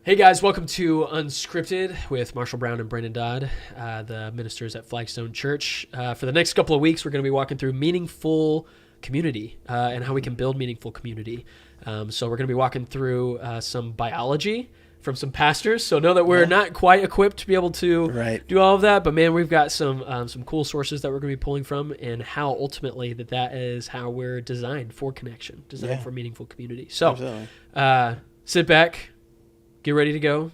Hey guys, welcome to Unscripted with Marshall Brown and Brandon Dodd, the ministers at Flagstone Church. For the next couple of weeks, we're going to be walking through meaningful community and how we can build meaningful community. So we're going to be walking through some biology from some pastors. So know that we're not quite equipped to be able to do all of that, but man, we've got some cool sources that we're going to be pulling from, and how ultimately that is how we're designed for connection, designed for meaningful community. So sit back. Get ready to go.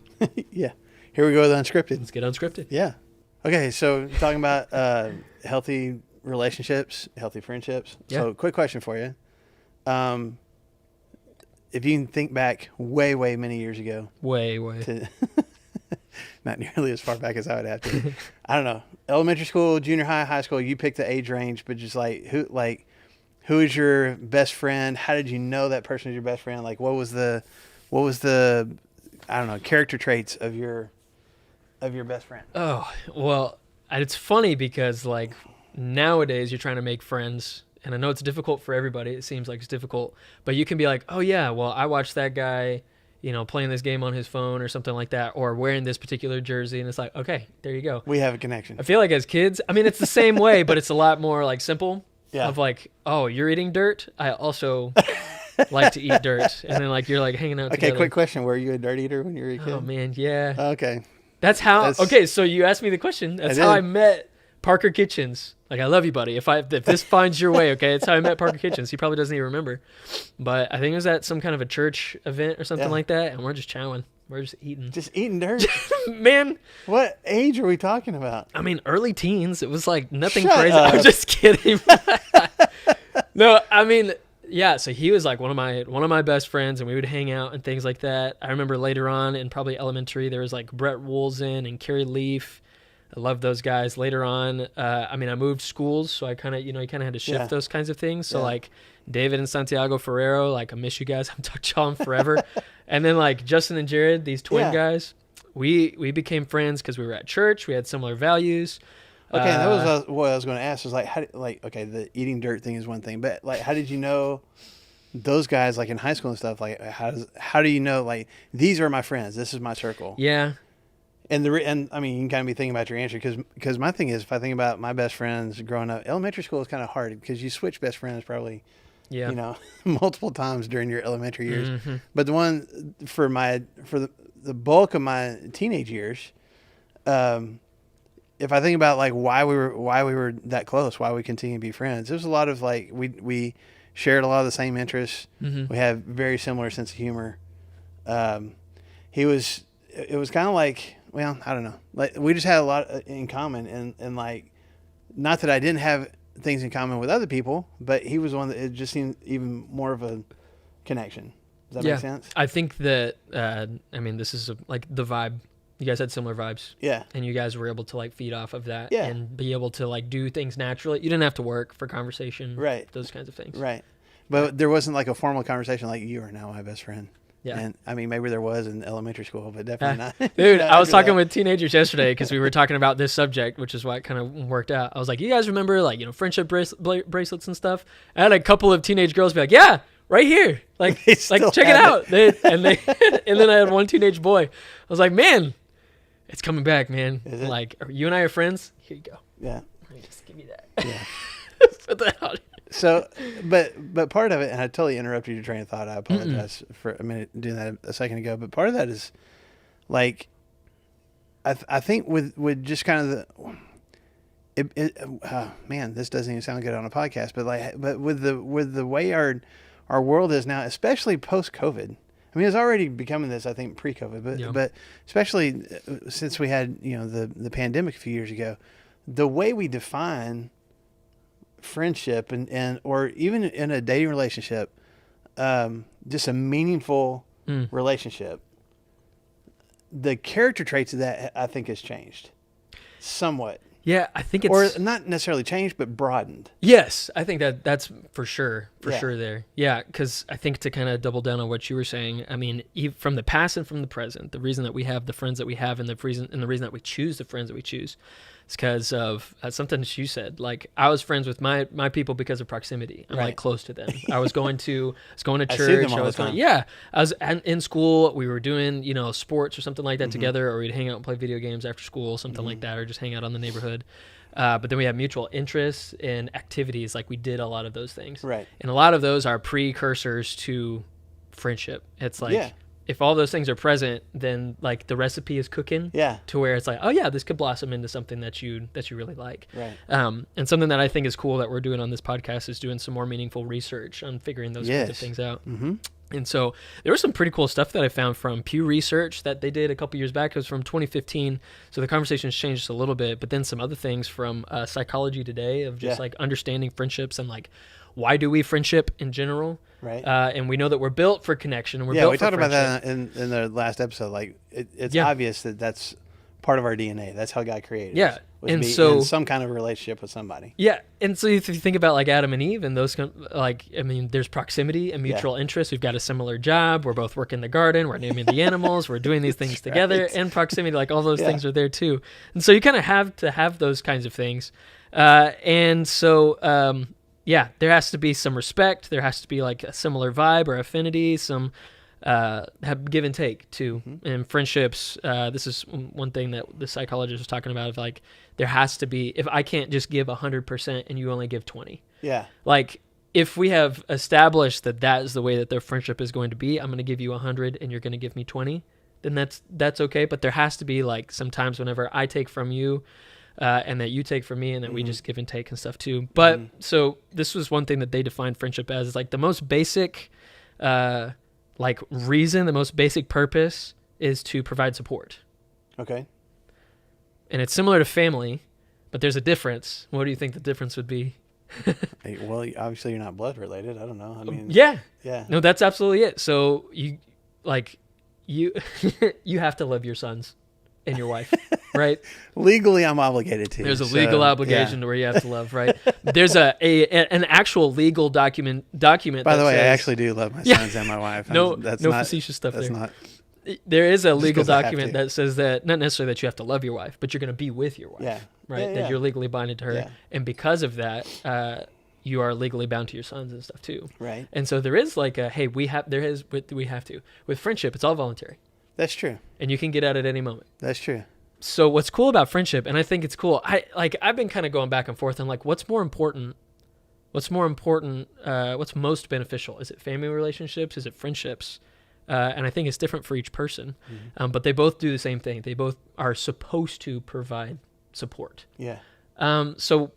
Yeah. Here we go with Unscripted. Let's get unscripted. Yeah. Okay, so talking about healthy relationships, healthy friendships. Yeah. So quick question for you. If you can think back way many years ago. Way. Not nearly as far back as I would have to. I don't know. Elementary school, junior high, high school, you pick the age range, but just who is your best friend? How did you know that person was your best friend? Like what was the I don't know, character traits of your best friend? Oh, well, it's funny because like nowadays you're trying to make friends, and I know it's difficult for everybody. It seems like it's difficult, but you can be like, oh yeah, well, I watched that guy, playing this game on his phone or something like that, or wearing this particular jersey. And it's like, okay, there you go. We have a connection. I feel like as kids, I mean, it's the same way, but it's a lot more like simple. Yeah. Of like, oh, you're eating dirt. I also like to eat dirt, and then like you're like hanging out together. Okay, quick question: were you a dirt eater when you were a kid? Oh man, yeah. Okay, that's how. Okay, so you asked me the question. That's how I met Parker Kitchens. Like, I love you, buddy. If this finds your way, okay, it's how I met Parker Kitchens. He probably doesn't even remember, but I think it was at some kind of a church event or something like that, and we're just chowing. We're just eating. Just eating dirt, man. What age are we talking about? I mean, early teens. It was like nothing Shut crazy. up. I'm just kidding. No, I mean. Yeah, so he was like one of my best friends, and we would hang out and things like that. I remember later on in probably elementary, there was like Brett Woolsen and Kerry Leaf. I love those guys. Later on, I moved schools, so I kind of, you kind of had to shift those kinds of things. So like David and Santiago Ferrero, like I miss you guys. I'm talking to them forever. And then like Justin and Jared, these twin guys, we became friends because we were at church. We had similar values. Okay, that was what I was going to ask. Was okay, the eating dirt thing is one thing, but like, how did you know those guys like in high school and stuff? Like, how do you know like these are my friends? This is my circle. Yeah. And I mean, you can kind of be thinking about your answer because my thing is, if I think about my best friends growing up, elementary school is kind of hard because you switch best friends probably, multiple times during your elementary years. Mm-hmm. But the one for the bulk of my teenage years, if I think about like why we were that close, why we continue to be friends, there's a lot of like we shared a lot of the same interests. Mm-hmm. We have very similar sense of humor. It was kind of like, well, I don't know, like we just had a lot in common, and like, not that I didn't have things in common with other people, but he was one that it just seemed even more of a connection. Does that make sense? I think that this is like the vibe. You guys had similar vibes. Yeah. And you guys were able to like feed off of that and be able to like do things naturally. You didn't have to work for conversation. Right. Those kinds of things. Right. But there wasn't like a formal conversation like, you are now my best friend. Yeah. And I mean, maybe there was in elementary school, but definitely not. Dude, I was talking with teenagers yesterday because we were talking about this subject, which is why it kind of worked out. I was like, you guys remember like, friendship bracelets and stuff? I had a couple of teenage girls be like, yeah, right here. Like check it out. And then I had one teenage boy. I was like, man, it's coming back, man. Like, you and I are friends. Here you go. Yeah. Just give me that. Yeah. Put that out. So, but part of it, and I totally interrupted your train of thought. I apologize for a minute doing that a second ago. But part of that is, like, I think with just kind of man, this doesn't even sound good on a podcast. But with the way our world is now, especially post COVID. I mean, it's already becoming this, I think, pre-COVID, but especially since we had, the pandemic a few years ago, the way we define friendship and or even in a dating relationship, just a meaningful relationship, the character traits of that, I think, has changed somewhat. Yeah, I think it's... Or not necessarily changed, but broadened. Yes, I think that's for sure Yeah. there. Yeah, because I think to kind of double down on what you were saying, I mean, from the past and from the present, the reason that we have the friends that we have and the reason that we choose the friends that we choose is because of something that you said. Like, I was friends with my people because of proximity. I'm like close to them. I was going to church. I see them all the time. I was in school. We were doing, sports or something like that together, or we'd hang out and play video games after school, something like that, or just hang out on the neighborhood. But then we have mutual interests in activities. Like, we did a lot of those things. Right. And a lot of those are precursors to friendship. It's like, if all those things are present, then like the recipe is cooking. Yeah. To where it's like, oh yeah, this could blossom into something that you really like. Right. And something that I think is cool that we're doing on this podcast is doing some more meaningful research on figuring those kinds of things out. Mm-hmm. And so there was some pretty cool stuff that I found from Pew Research that they did a couple years back. It was from 2015. So the conversation's changed just a little bit, but then some other things from Psychology Today of just like understanding friendships and like, why do we friendship in general? Right. And we know that we're built for connection and we're built for friendship. We talked about that in the last episode. Like, it's obvious that that's part of our DNA. That's how God created us. And be so in some kind of relationship with somebody. Yeah. And so if you think about like Adam and Eve and those, there's proximity and mutual interest. We've got a similar job. We're both working the garden. We're naming the animals. We're doing these things together. And proximity, like all those things are there too. And so you kind of have to have those kinds of things. And so, there has to be some respect. There has to be like a similar vibe or affinity, some have give and take too. And friendships, this is one thing that the psychologist was talking about, of like, there has to be, if I can't just give 100% and you only give 20. Yeah. Like, if we have established that that is the way that their friendship is going to be, I'm going to give you 100 and you're going to give me 20, then that's okay. But there has to be like sometimes whenever I take from you, and that you take from me, and that we just give and take and stuff too. But so this was one thing that they defined friendship as, is like the most basic, like reason, the most basic purpose is to provide support. Okay. And it's similar to family, but there's a difference. What do you think the difference would be? Well, obviously you're not blood related. I don't know. I mean, yeah. Yeah. No, that's absolutely it. So you you have to love your sons and your wife, right? Legally, I'm obligated to. There's a legal obligation to where you have to love, right? There's an actual legal document. By the way, I actually do love my sons and my wife. That's no facetious stuff that's there. Not, there is a legal document that says that, not necessarily that you have to love your wife, but you're going to be with your wife, right? Yeah, that you're legally binded to her. Yeah. And because of that, you are legally bound to your sons and stuff too. Right. And so there is like we have to. With friendship, it's all voluntary. That's true. And you can get out at any moment. That's true. So what's cool about friendship, and I think it's cool, I've been kind of going back and forth on like, what's more important? What's most beneficial? Is it family relationships? Is it friendships? And I think it's different for each person. But they both do the same thing. They both are supposed to provide support. Yeah. So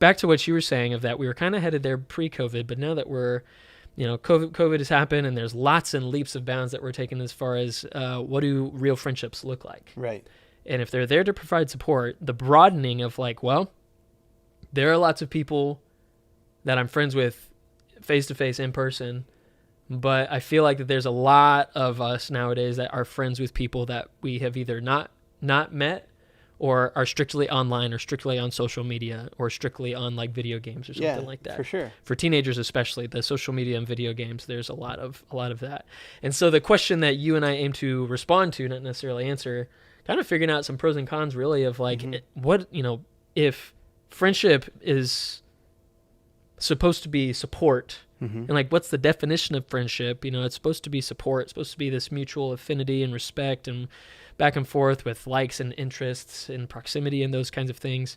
back to what you were saying of that, we were kind of headed there pre-COVID, but now that we're, COVID has happened and there's lots and leaps of bounds that we're taking as far as what do real friendships look like? Right. And if they're there to provide support, the broadening of like, well, there are lots of people that I'm friends with face-to-face in person, but I feel like that there's a lot of us nowadays that are friends with people that we have either not met, or are strictly online, or strictly on social media, or strictly on like video games or something like that. For sure. For teenagers especially, the social media and video games, there's a lot of that. And so the question that you and I aim to respond to, not necessarily answer, kind of figuring out some pros and cons really of like what, if friendship is supposed to be support, and like what's the definition of friendship? It's supposed to be support. It's supposed to be this mutual affinity and respect and back and forth with likes and interests and proximity and those kinds of things.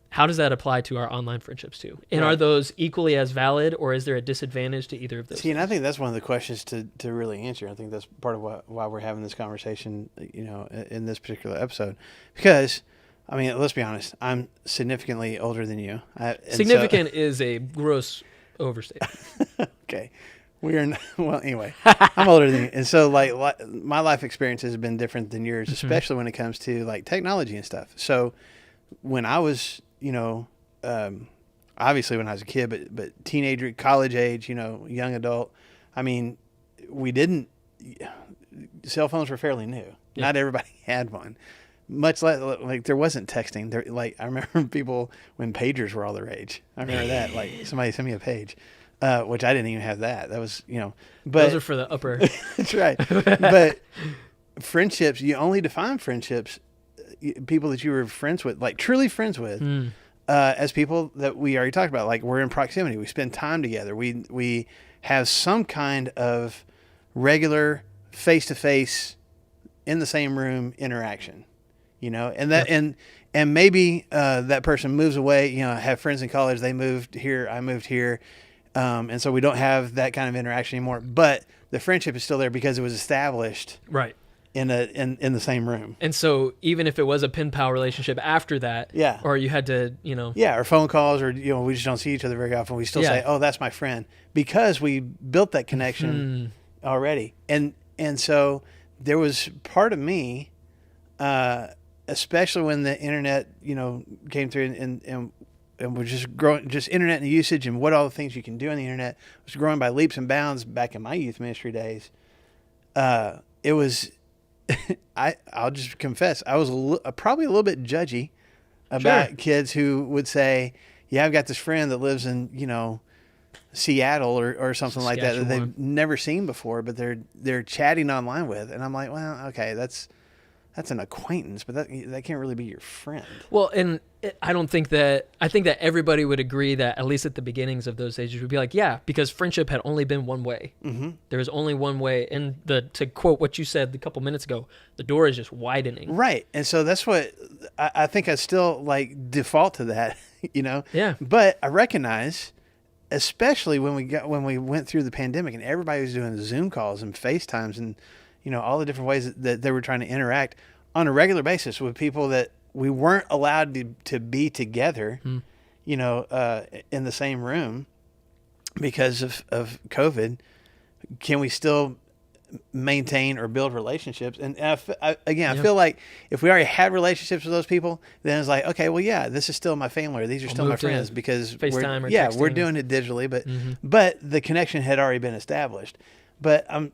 How does that apply to our online friendships too? And are those equally as valid, or is there a disadvantage to either of those? See, and I think that's one of the questions to really answer. I think that's part of why we're having this conversation, in this particular episode, because let's be honest, I'm significantly older than you. Significant is a gross overstatement. Okay. We are not, well, anyway, I'm older than you. And so like my life experience has been different than yours, especially when it comes to like technology and stuff. So when I was, obviously when I was a kid, but teenager, college age, young adult, cell phones were fairly new. Yeah. Not everybody had one. much less like there wasn't texting. There, like I remember people when pagers were all the rage. I remember that. Like somebody sent me a page, which I didn't even have that. That was but Those are for the upper. that's right. But friendships, you only define friendships, people that you were friends with, like truly friends with, as people that we already talked about. Like we're in proximity. We spend time together. We have some kind of regular face-to-face in the same room interaction, and that, and maybe, that person moves away, I have friends in college, they moved here, I moved here. And so we don't have that kind of interaction anymore, but the friendship is still there because it was established Right. in the same room. And so even if it was a pen pal relationship after that, Yeah. or you had to, Yeah. Or phone calls, or, we just don't see each other very often. We still Yeah. say, oh, that's my friend, because we built that connection already. And so there was part of me, especially when the internet, came through and was just growing, just internet and usage and what all the things you can do on the internet was growing by leaps and bounds back in my youth ministry days. It was, I'll just confess, I was probably a little bit judgy about kids who would say, yeah, I've got this friend that lives in, Seattle or something like that they've never seen before, but they're chatting online with. And I'm like, well, okay, that's an acquaintance, but that can't really be your friend. Well, and I think that everybody would agree that at least at the beginnings of those ages would be like, yeah, because friendship had only been one way. Mm-hmm. There was only one way. And to quote what you said a couple minutes ago, the door is just widening. Right. And so that's what I think I still like default to that, Yeah. But I recognize, especially when we went through the pandemic and everybody was doing Zoom calls and FaceTimes and, all the different ways that they were trying to interact on a regular basis with people that we weren't allowed to be together, in the same room because of COVID. Can we still maintain or build relationships? And I feel like if we already had relationships with those people, then it's like, okay, well, yeah, this is still my family, or these are still my friends, because FaceTime or texting. We're doing it digitally, but the connection had already been established. But I'm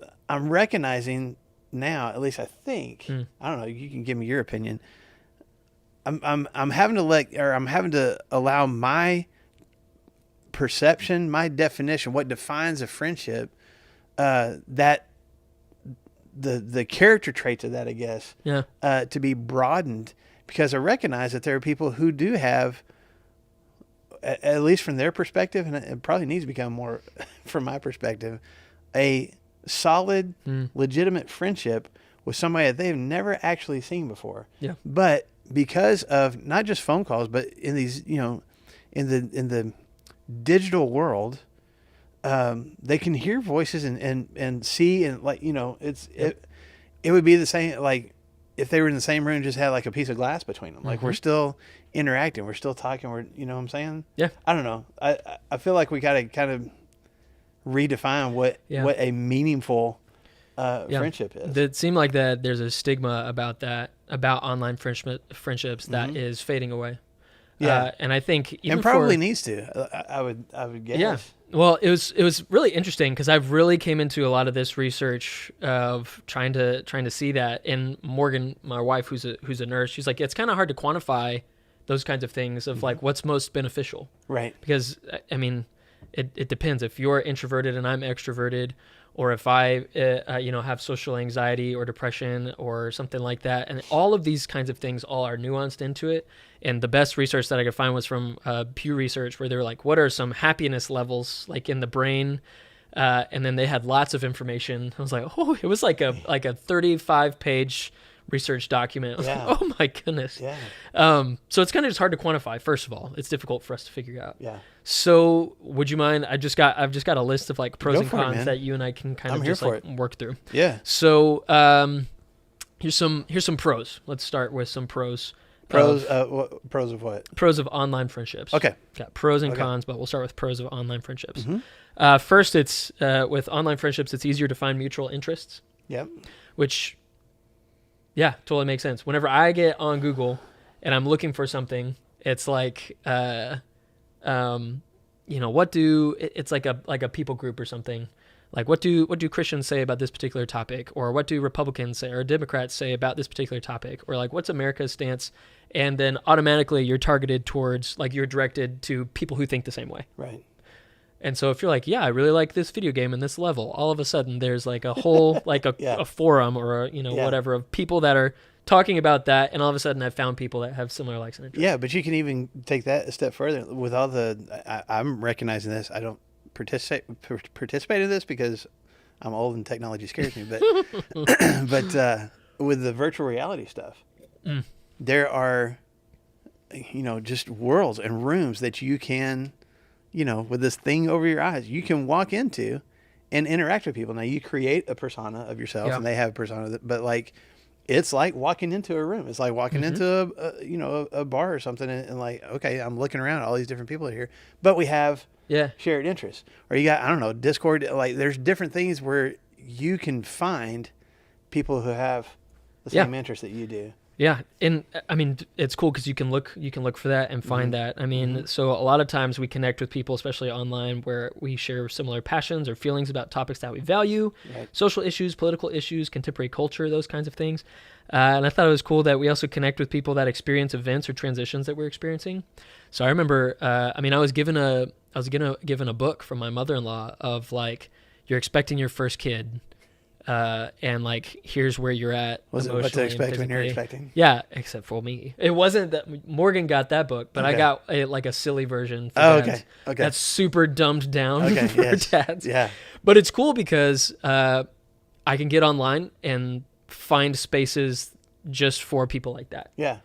recognizing now, at least I think, I don't know, you can give me your opinion. I'm having to allow my perception, my definition, what defines a friendship, that the character traits of that, I guess, to be broadened, because I recognize that there are people who do have, at least from their perspective, and it probably needs to become more from my perspective, a solid, legitimate friendship with somebody that they've never actually seen before. Yeah. But because of not just phone calls, but in these, in the digital world, they can hear voices and see, and like, it would be the same, like if they were in the same room, just had like a piece of glass between them. Like we're still interacting, we're still talking, what I'm saying? Yeah. I don't know. I feel like we got to kind of redefine what a meaningful friendship is. It seemed like that there's a stigma about online friendships that is fading away. Yeah. And I think even probably needs to. I would guess. Yeah. Well, it was really interesting because I've really came into a lot of this research of trying to see that. And Morgan, my wife, who's a nurse, she's like, it's kind of hard to quantify those kinds of things of like what's most beneficial. Right. Because I mean, it depends. If you're introverted and I'm extroverted, or if I have social anxiety or depression or something like that, and all of these kinds of things all are nuanced into it. And the best research that I could find was from Pew Research, where they were like, what are some happiness levels like in the brain? And then they had lots of information. I was like, oh, it was like a 35-page research document. I was like, oh my goodness. Yeah. So it's kind of just hard to quantify. First of all, it's difficult for us to figure out. Yeah. So would you mind? I've just got a list of like pros and cons that you and I can kind of just like work through. Yeah. So here's some pros. Let's start with some pros. Pros of what? Pros of online friendships. Okay. Got pros and cons, but we'll start with pros of online friendships. First, it's with online friendships, it's easier to find mutual interests. Yep. Which, yeah, totally makes sense. Whenever I get on Google and I'm looking for something, it's like, it's like a people group or something. Like, what do Christians say about this particular topic? Or what do Republicans say or Democrats say about this particular topic? Or like, what's America's stance? And then automatically you're targeted towards, like, you're directed to people who think the same way. Right. And so if you're like, yeah, I really like this video game and this level, all of a sudden there's like a whole, like a forum or whatever of people that are talking about that. And all of a sudden I've found people that have similar likes and interests. Yeah, but you can even take that a step further with all I'm recognizing this. I don't participate in this because I'm old and technology scares me. But but with the virtual reality stuff, there are, just worlds and rooms that you can, with this thing over your eyes, you can walk into and interact with people. Now you create a persona of yourself, and they have a persona, but like, it's like walking into a room. It's like walking into a bar or something, and like, okay, I'm looking around, all these different people are here, but we have shared interests. Or you got, I don't know, Discord. Like, there's different things where you can find people who have the same interests that you do. Yeah, and I mean, it's cool because you can look for that and find that. I mean, so a lot of times we connect with people, especially online, where we share similar passions or feelings about topics that we value, social issues, political issues, contemporary culture, those kinds of things. And I thought it was cool that we also connect with people that experience events or transitions that we're experiencing. I remember, I was given a book from my mother-in-law of like, you're expecting your first kid. And like, here's where you're at. Was it what to expect when you're expecting? Yeah, except for me. It wasn't that Morgan got that book, but I got a silly version for dads. Okay. That's super dumbed down for dads. Yeah. But it's cool because I can get online and find spaces just for people like that. Yeah.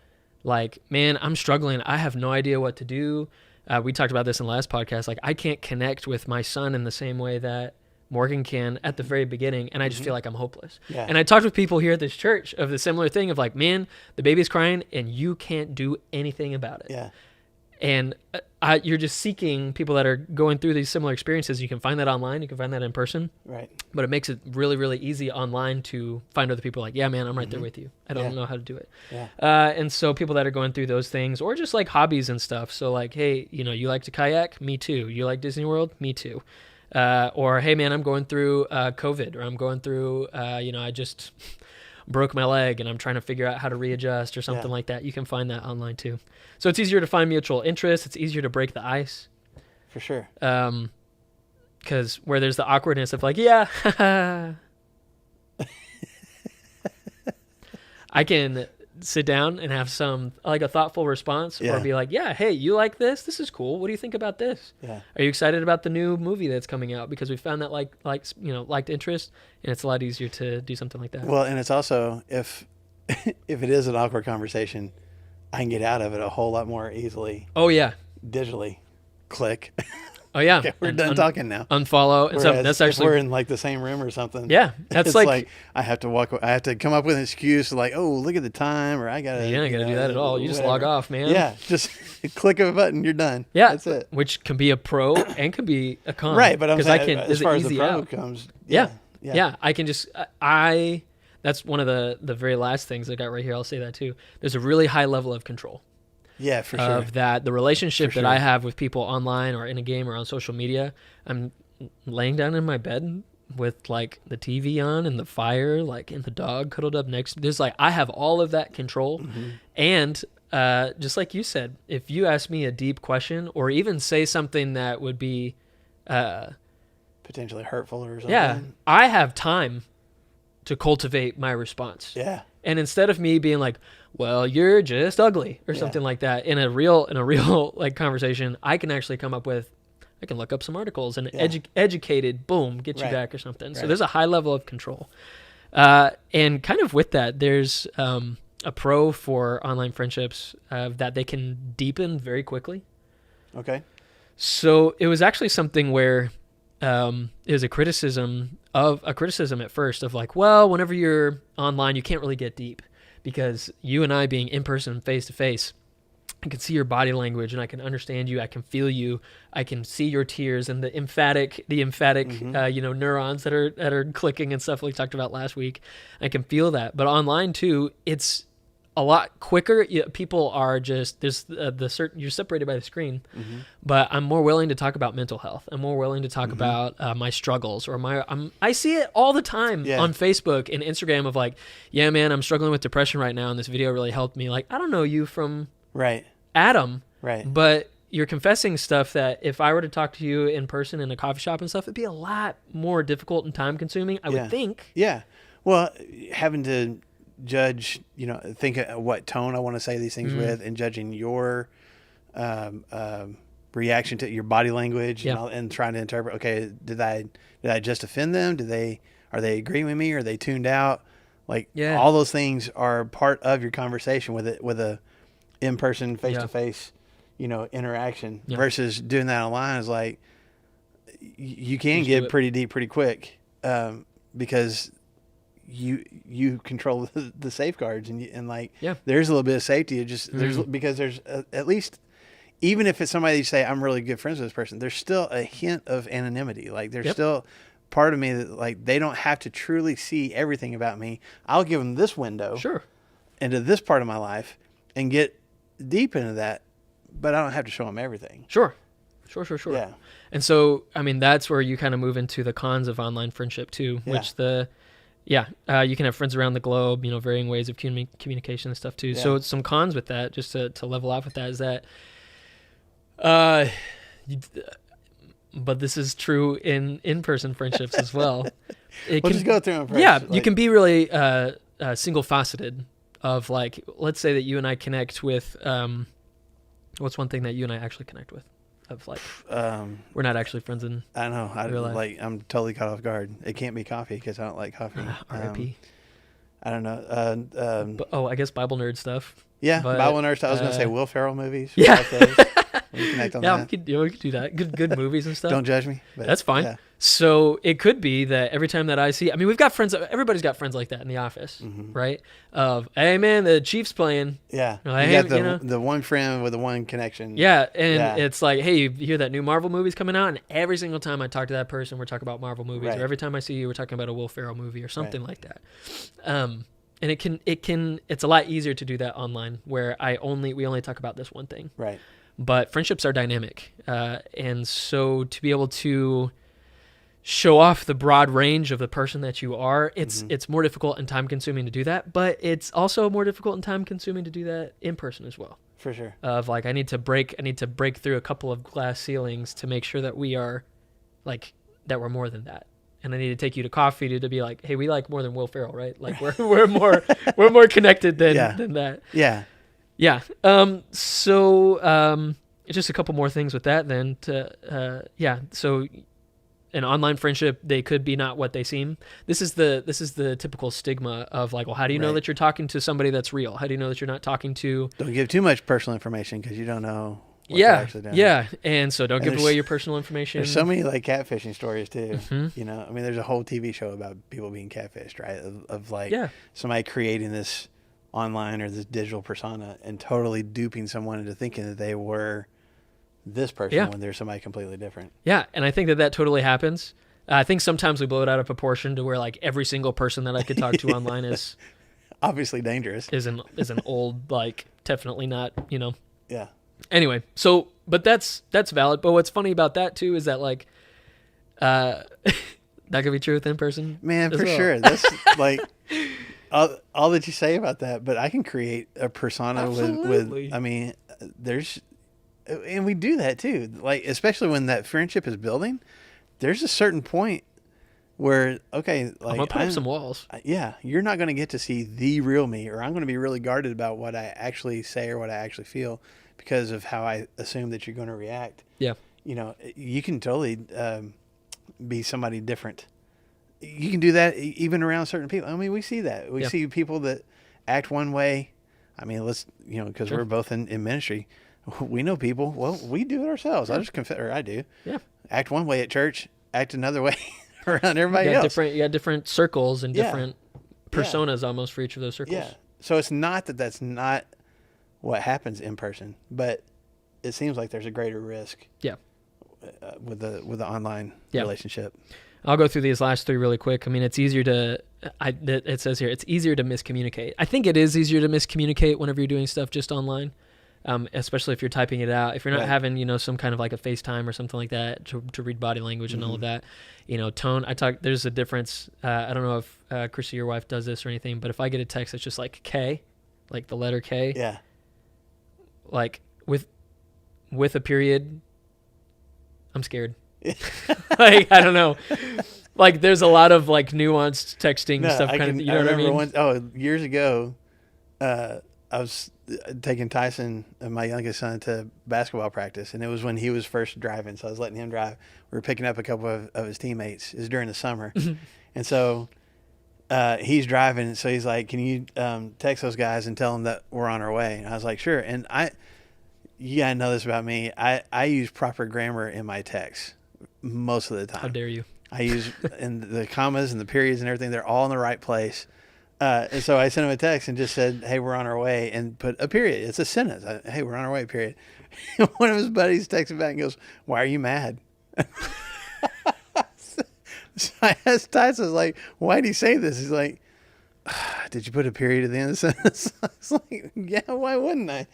Like, man, I'm struggling. I have no idea what to do. We talked about this in the last podcast. Like, I can't connect with my son in the same way that Morgan can at the very beginning, and I just feel like I'm hopeless. Yeah. And I talked with people here at this church of the similar thing of like, man, the baby's crying and you can't do anything about it. Yeah. And you're just seeking people that are going through these similar experiences. You can find that online. You can find that in person. Right. But it makes it really, really easy online to find other people like, yeah, man, I'm right there with you. I don't know how to do it. Yeah. And so people that are going through those things, or just like hobbies and stuff. So like, hey, you like to kayak? Me too. You like Disney World? Me too. Or, hey man, I'm going through COVID, or I'm going through, I just broke my leg and I'm trying to figure out how to readjust or something like that. You can find that online too. So it's easier to find mutual interests. It's easier to break the ice. For sure. Because where there's the awkwardness of like, yeah, I can sit down and have some like a thoughtful response, or be like, yeah, hey, you like this? This is cool. What do you think about this? Yeah. Are you excited about the new movie that's coming out? Because we found that liked interest, and it's a lot easier to do something like that. Well, and it's also, if it is an awkward conversation, I can get out of it a whole lot more easily. Oh yeah. Digitally. Click. Oh yeah. Okay, we're done talking now. Unfollow. And so that's actually, if we're in like the same room or something. Yeah. That's like I have to come up with an excuse like, oh, look at the time, or I gotta. You don't gotta do that at all. You just log off, man. Yeah. Just click of a button, you're done. Yeah. That's it. Which can be a pro and can be a con. Right, but I'm saying, as far as the pro comes. Yeah. I can just that's one of the very last things I got right here. I'll say that too. There's a really high level of control. Yeah, for sure. Of that, the relationship that I have with people online or in a game or on social media, I'm laying down in my bed with like the TV on and the fire, like, and the dog cuddled up next. There's like, I have all of that control. And just like you said, if you ask me a deep question or even say something that would be potentially hurtful or something. Yeah, I have time to cultivate my response. Yeah. And instead of me being like, well, you're just ugly or something like that, in a real like conversation, I can actually come up with, I can look up some articles and educated, boom, get you back or something. So there's a high level of control. And kind of with that, there's a pro for online friendships that they can deepen very quickly. Okay. So it was actually something where it was a criticism at first of like, well, whenever you're online, you can't really get deep because you and I being in person, face to face, I can see your body language and I can understand you. I can feel you. I can see your tears and the emphatic, neurons that are clicking and stuff like we talked about last week. I can feel that. But online too, it's a lot quicker. People are just there's the certain you're separated by the screen, but I'm more willing to talk about mental health. I'm more willing to talk about my struggles or I see it all the time on Facebook and Instagram of like, yeah, man, I'm struggling with depression right now, and this video really helped me. Like, I don't know you from Adam, but you're confessing stuff that if I were to talk to you in person in a coffee shop and stuff, it'd be a lot more difficult and time consuming, I would think. Yeah. Well, having to judge, think what tone I want to say these things with, and judging your reaction to your body language, and trying to interpret. Okay, did I just offend them? Are they agreeing with me? Are they tuned out? Like all those things are part of your conversation with a in person, face to face, interaction versus doing that online is like you can get pretty deep pretty quick because you control the safeguards and there's a little bit of safety. Because there's at least, even if it's somebody you say I'm really good friends with this person, there's still a hint of anonymity. Like there's still part of me that like they don't have to truly see everything about me. I'll give them this window into this part of my life and get deep into that, but I don't have to show them everything. Sure. Yeah. And so, I mean, that's where you kind of move into the cons of online friendship too, which you can have friends around the globe, varying ways of communication and stuff too. Yeah. So some cons with that, just to level off with that, is that, but this is true in in-person friendships as well. Just go through them first. Yeah, you can be really single-faceted of like, let's say that you and I connect with, what's one thing that you and I actually connect with? Of like, we're not actually friends in I know. real life. I'm totally caught off guard. It can't be coffee because I don't like coffee. R.I.P. I don't know. I guess Bible nerd stuff. Yeah, Bible nerd stuff. I was going to say Will Ferrell movies. Yeah. We connect on that. We could do that. Good movies and stuff. Don't judge me. That's fine. Yeah. So it could be that every time that I see, we've got friends, everybody's got friends like that in the office, right? Of, hey man, the Chiefs playing. Yeah. You got the one friend with the one connection. Yeah. And it's like, hey, you hear that new Marvel movie's coming out? And every single time I talk to that person, we're talking about Marvel movies. Or every time I see you, we're talking about a Will Ferrell movie or something like that. And it's a lot easier to do that online where we only talk about this one thing. Right. But friendships are dynamic. And so to be able to show off the broad range of the person that you are, it's more difficult and time consuming to do that, but it's also more difficult and time consuming to do that in person as well. For sure. Of like, I need to break through a couple of glass ceilings to make sure that we are like, that we're more than that. And I need to take you to coffee to be like, hey, we like more than Will Ferrell, right? Like we're more connected than that. Yeah. Yeah. So just a couple more things with that then so an online friendship, they could be not what they seem. This is the typical stigma of like, well, how do you know that you're talking to somebody that's real? How do you know that you're not talking to... Don't give too much personal information because you don't know what they're actually doing. Yeah, and so don't give away your personal information. There's so many like catfishing stories too. There's a whole TV show about people being catfished, right? Of like somebody creating this online or this digital persona and totally duping someone into thinking that they were this person when they're somebody completely different. Yeah, and I think that totally happens. I think sometimes we blow it out of proportion to where like every single person that I could talk to online is obviously dangerous. Is an old, like, definitely not, Yeah. Anyway, so but that's valid. But what's funny about that too is that like that could be true with in person. Man, for sure. That's like all that you say about that, but I can create a persona with there's, and we do that too. Like, especially when that friendship is building, there's a certain point where, okay, like, I'm gonna put up some walls. Yeah. You're not going to get to see the real me, or I'm going to be really guarded about what I actually say or what I actually feel because of how I assume that you're going to react. Yeah. You can totally be somebody different. You can do that even around certain people. I mean, we see that. We see people that act one way. I mean, because we're both in ministry. We know people. Well, we do it ourselves. I just confess, or I do. Yeah. Act one way at church, act another way around everybody else. You got different circles and different personas almost for each of those circles. Yeah. So it's not that's not what happens in person, but it seems like there's a greater risk. Yeah. With the online relationship. I'll go through these last 3 really quick. I mean, it's easier to, it says here, it's easier to miscommunicate. I think it is easier to miscommunicate whenever you're doing stuff just online, especially if you're typing it out. If you're not Right. having, some kind of like a FaceTime or something like that to read body language and all of that, tone. There's a difference. I don't know if Chrissy, your wife, does this or anything, but if I get a text that's just like K, like the letter K, Yeah. like with a period, I'm scared. Like, I don't know. Like, there's a lot of like nuanced texting stuff. You know what I mean? Years ago, I was taking Tyson, my youngest son, to basketball practice, and it was when he was first driving, so I was letting him drive. We were picking up a couple of his teammates. It was during the summer, and so he's driving, so he's like, "Can you text those guys and tell them that we're on our way?" And I was like, "Sure." And you gotta know this about me. I use proper grammar in my texts most of the time. How dare you? I use and the commas and the periods and everything. They're all in the right place. And so I sent him a text and just said, "Hey, we're on our way," and put a period. It's a sentence. "Hey, we're on our way," period. One of his buddies texted back and goes, "Why are you mad?" So I asked Tyson, I was like, "Why did he say this?" He's like, "Did you put a period at the end of the sentence?" I was like, "Yeah, why wouldn't I?"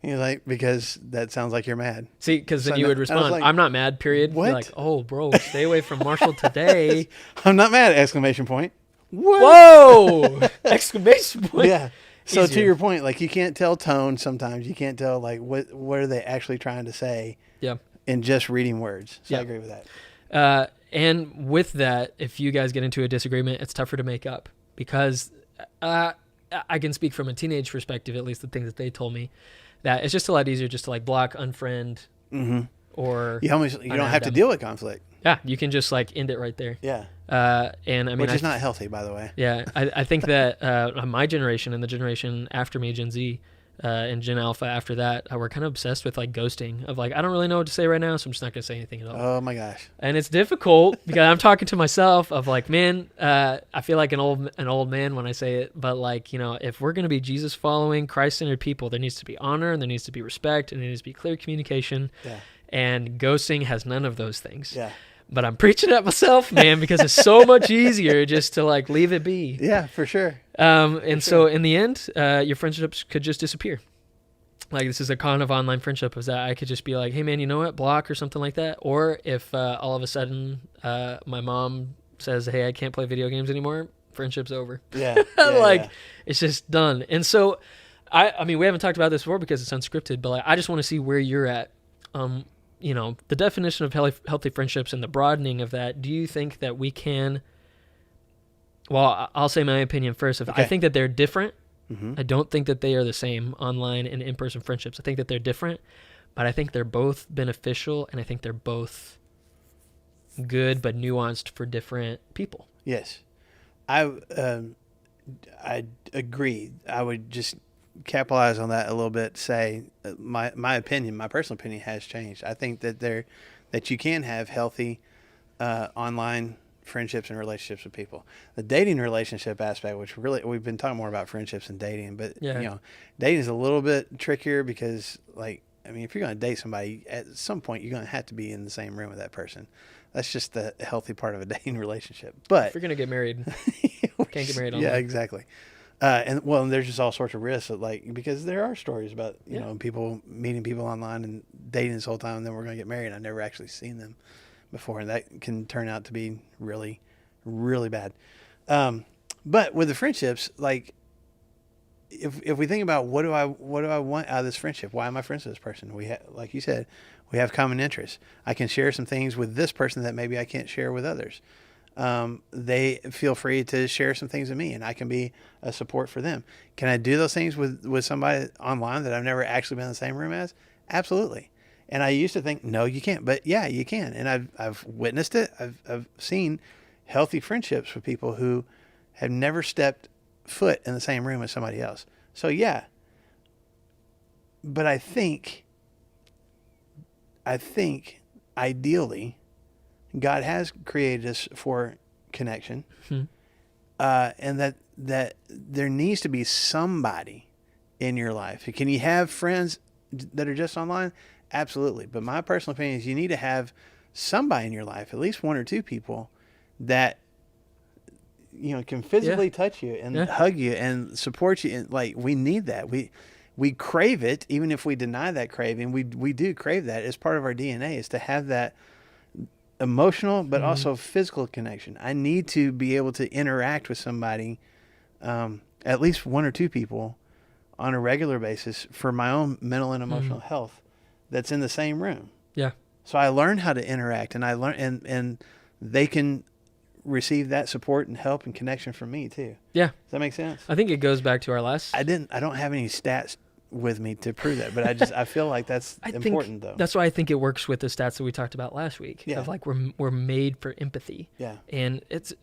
He's like, "Because that sounds like you're mad." See, because then So you would respond, like, "I'm not mad, period." What? You're like, "Oh, bro, stay away from Marshall today." "I'm not mad!" Exclamation point. What? Whoa! Exclamation point. Yeah. So to Easier. your point, like, you can't tell tone sometimes. You can't tell like what are they actually trying to say Yeah. in just reading words. So Yeah. I agree with that. And with that, if you guys get into a disagreement, it's tougher to make up because I can speak from a teenage perspective, at least the things that they told me, that it's just a lot easier just to like block, unfriend, or You don't have to them. deal with conflict. Yeah, you can just like end it right there. Yeah. And I mean, Which is not healthy, by the way. Yeah, I think that my generation and the generation after me, Gen Z, and Gen Alpha after that, we're kind of obsessed with like ghosting. Of like, I don't really know what to say right now, so I'm just not gonna say anything at all. Oh my gosh. And it's difficult because I'm talking to myself of like, man, I feel like an old man when I say it, but like, if we're gonna be Jesus following, Christ-centered people, there needs to be honor and there needs to be respect and there needs to be clear communication. Yeah. And ghosting has none of those things. Yeah. But I'm preaching at myself, man, because it's so much easier just to like leave it be. Yeah, for sure. So in the end, your friendships could just disappear. Like, this is a con of online friendship, is that I could just be like, "Hey man, you know what, block," or something like that. Or if all of a sudden my mom says, "Hey, I can't play video games anymore," friendship's over. Yeah. It's just done. And so I mean, we haven't talked about this before because it's unscripted, but like, I just want to see where you're at. The definition of healthy friendships and the broadening of that. Do you think that we can? Well, I'll say my opinion first. Okay. I think that they're different. Mm-hmm. I don't think that they are the same, online and in-person friendships. I think that they're different, but I think they're both beneficial, and I think they're both good but nuanced for different people. Yes. I agree. I would just capitalize on that a little bit. Say my personal opinion has changed. I think that you can have healthy online friendships and relationships with people. The dating relationship aspect, which really we've been talking more about friendships and dating, but dating is a little bit trickier because, like, I mean, if you're going to date somebody, at some point you're going to have to be in the same room with that person. That's just the healthy part of a dating relationship. But if you're going to get married, can't get married online. Yeah, exactly. And there's just all sorts of risks, because there are stories about people meeting people online and dating this whole time, and then we're going to get married. I've never actually seen them before, and that can turn out to be really, really bad. But with the friendships, like, if we think about what do I want out of this friendship? Why am I friends with this person? Like you said, we have common interests. I can share some things with this person that maybe I can't share with others. They feel free to share some things with me, and I can be a support for them. Can I do those things with somebody online that I've never actually been in the same room as? Absolutely. And I used to think, no, you can't. But yeah, you can. And I've witnessed it. I've seen healthy friendships with people who have never stepped foot in the same room as somebody else. So yeah. But I think ideally, God has created us for connection. And that there needs to be somebody in your life. Can you have friends that are just online? Absolutely. But my personal opinion is you need to have somebody in your life, at least one or two people, that can physically touch you and hug you and support you, and like we need that. We crave it, even if we deny that craving. We do crave that. It's part of our DNA is to have that emotional but also physical connection. I need to be able to interact with somebody, at least one or two people on a regular basis for my own mental and emotional health that's in the same room. Yeah. So I learn how to interact, and I learn and they can receive that support and help and connection from me too. Yeah. Does that make sense? I think it goes back to our last. I don't have any stats with me to prove that, but I feel like that's important though. That's why I think it works with the stats that we talked about last week. Yeah. Of like we're made for empathy. Yeah. And it's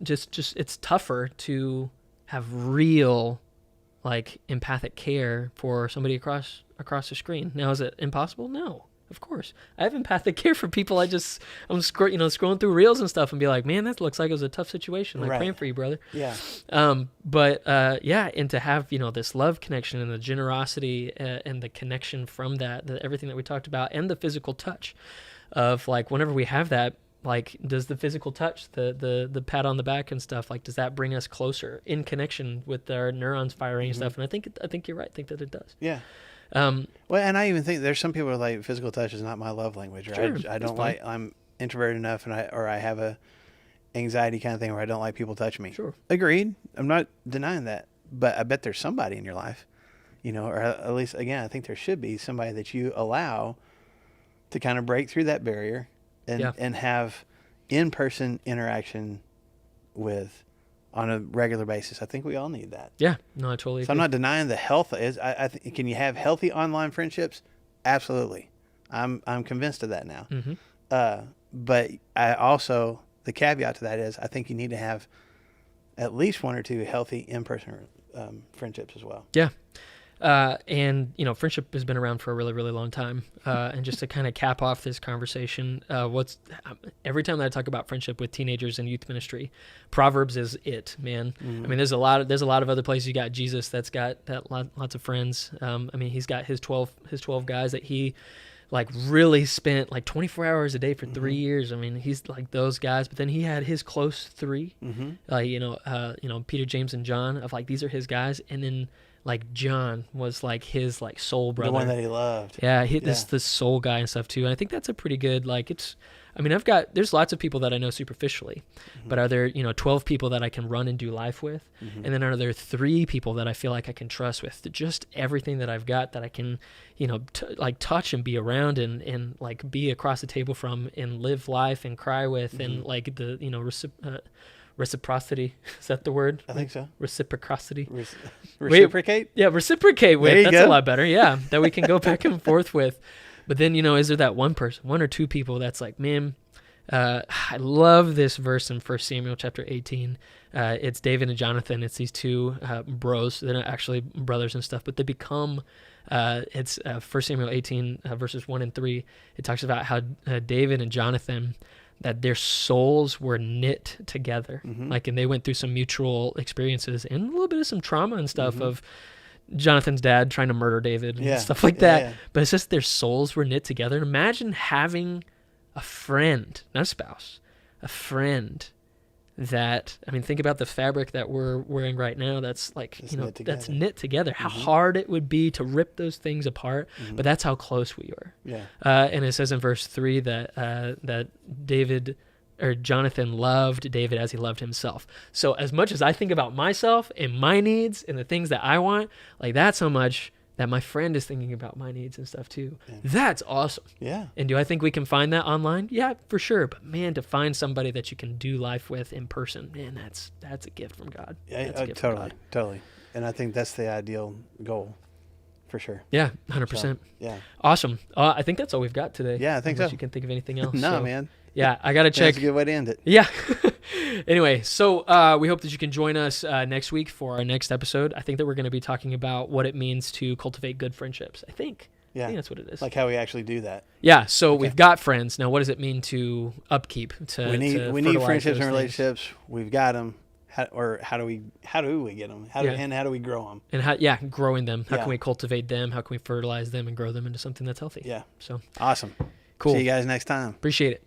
just it's tougher to have real like empathic care for somebody across the screen. Now, is it impossible? No. Of course. I have empathic care for people. I'm scrolling through reels and stuff and be like, man, that looks like it was a tough situation. Like, praying for you, brother. Yeah. And to have, this love connection and the generosity and the connection from that, everything that we talked about, and the physical touch of like, whenever we have that, like, does the physical touch, the pat on the back and stuff, like, does that bring us closer in connection with our neurons firing and stuff? And I think you're right. I think that it does. Yeah. Well, and I even think there's some people who are like, physical touch is not my love language, or sure, I don't like, I'm introverted enough, and I have a anxiety kind of thing where I don't like people touch me. Sure. Agreed. I'm not denying that, but I bet there's somebody in your life, or at least, again, I think there should be somebody that you allow to kind of break through that barrier and have in-person interaction with on a regular basis. I think we all need that. Yeah, no, I totally agree. So I'm not denying the health is. Can you have healthy online friendships? Absolutely. I'm convinced of that now. Mm-hmm. But I also, the caveat to that is, I think you need to have at least one or two healthy in-person friendships as well. Yeah. And friendship has been around for a really, really long time. And just to kind of cap off this conversation, every time that I talk about friendship with teenagers and youth ministry, Proverbs is it, man. Mm-hmm. I mean, there's a lot of other places. You got Jesus that's got lots of friends. He's got his 12 guys that he like really spent like 24 hours a day for 3 years. I mean, he's like those guys, but then he had his close three, Peter, James, and John, of like, these are his guys. And then like John was like his like soul brother, the one that he loved. Yeah, this the soul guy and stuff too. And I think that's a pretty good, like, there's lots of people that I know superficially, but are there 12 people that I can run and do life with, and then are there 3 people that I feel like I can trust with just everything that I've got, that I can like touch and be around and like be across the table from and live life and cry with, and like the reciprocity, is that the word? I think so. Reciprocity. Reciprocate? Yeah, reciprocate with. That's a lot better. Yeah, that we can go back and forth with. But then, is there that one person, one or two people that's like, man, I love this verse in 1 Samuel chapter 18. It's David and Jonathan. It's these two bros. They're not actually brothers and stuff, but they become, it's 1 Samuel 18 verses 1 and 3. It talks about how David and Jonathan, that their souls were knit together. Like, and they went through some mutual experiences and a little bit of some trauma and stuff of Jonathan's dad trying to murder David and stuff like that. Yeah. But it's just their souls were knit together. And imagine having a friend, not a spouse, a friend that, think about the fabric that we're wearing right now. That's like, that's knit together. How hard it would be to rip those things apart, but that's how close we are. Yeah. And it says in verse 3 that Jonathan loved David as he loved himself. So as much as I think about myself and my needs and the things that I want, like, that's how much that my friend is thinking about my needs and stuff too. Yeah. That's awesome. Yeah. And do I think we can find that online? Yeah, for sure. But man, to find somebody that you can do life with in person, man, that's a gift from God. Yeah, totally. And I think that's the ideal goal, for sure. Yeah, 100%. So, yeah. Awesome. I think that's all we've got today. Yeah, I think unless so. You can think of anything else. No, man. Yeah, I got to check. That's a good way to end it. Yeah. Anyway, so we hope that you can join us next week for our next episode. I think that we're going to be talking about what it means to cultivate good friendships. I think that's what it is. Like how we actually do that. Yeah, so we've got friends. Now, what does it mean to upkeep? We need friendships and relationships. We've got them. How do we get them? And how do we grow them? And growing them. How can we cultivate them? How can we fertilize them and grow them into something that's healthy? Yeah. So awesome. Cool. See you guys next time. Appreciate it.